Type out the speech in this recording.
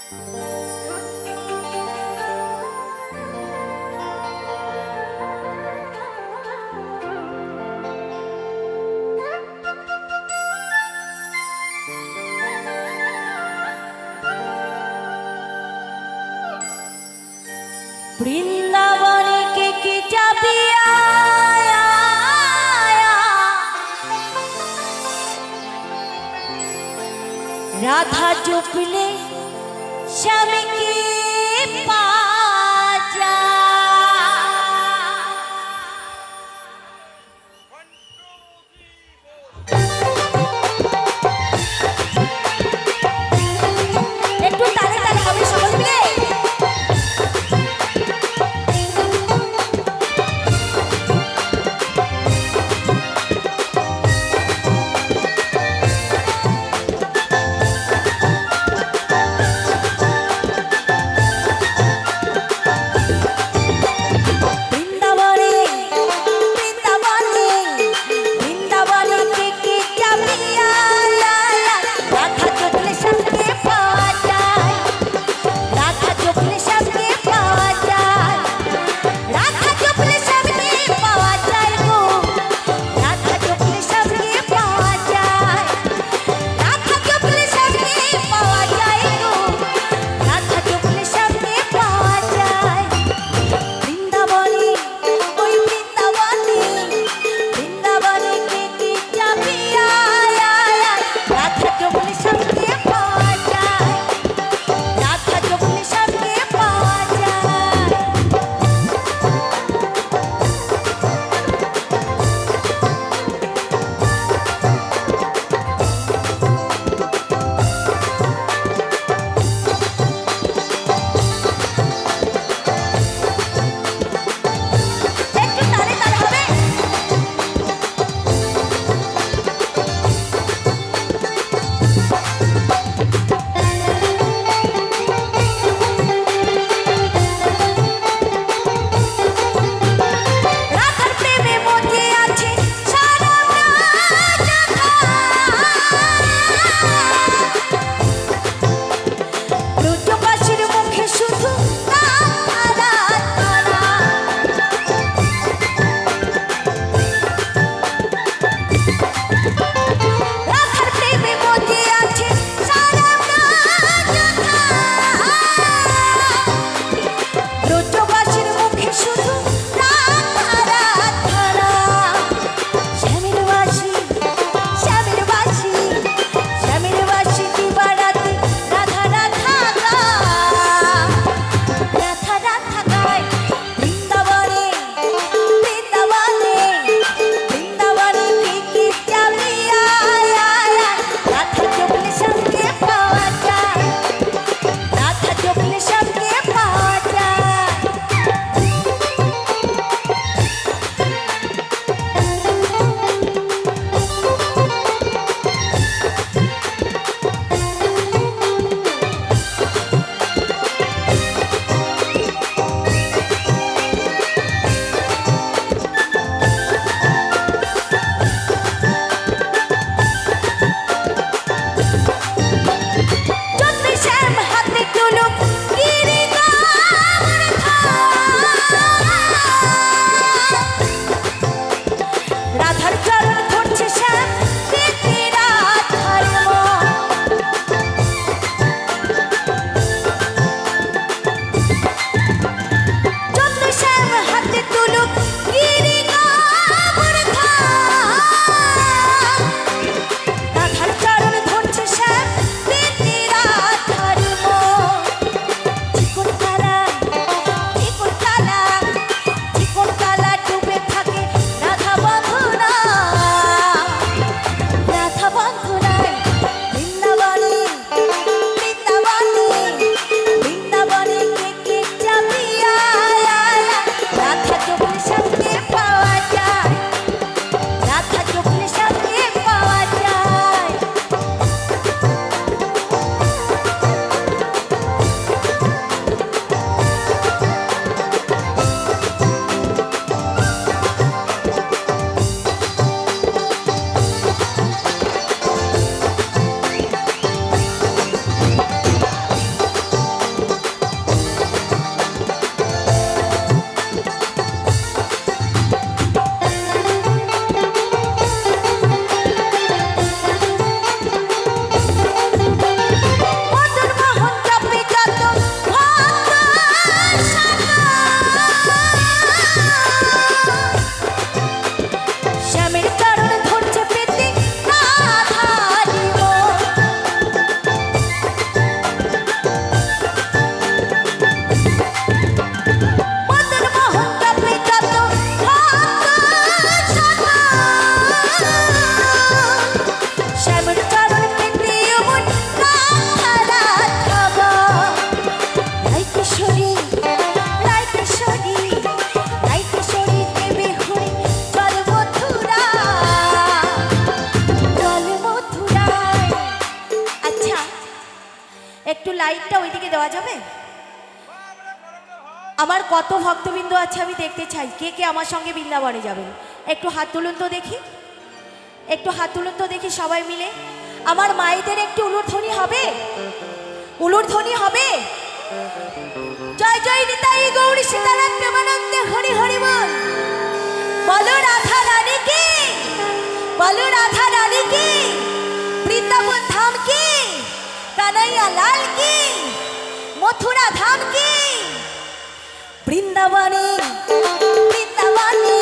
বৃন্দাবনে কে কে যাবি আয়া, রাধা জপলে স্বামীকে পাজা। একটু তালে তালে হবে সকল মিলে। লাইটটা ওইদিকে দেওয়া যাবে? আমার কত ভক্তবৃন্দ আছে আমি দেখতে চাই, কে কে আমার সঙ্গে বৃন্দাবনে যাবেন। একটু হাত তুলুন তো দেখি, একটু হাত তুলুন তো দেখি সবাই মিলে। আমার মায়েদের একটু উলুধ্বনি হবে, উলুধ্বনি হবে। জয় জয় নিতাই গৌরী সীতারাম প্রেমানন্দে হরি হরি বল। বলো রাধা রানী কি, বলো রাধা রানী কি, বৃন্দাবন ধাম কি, কানাইয়া লাল কি, মথুরা ধাম কি। বৃন্দাবনে বৃন্দাবনে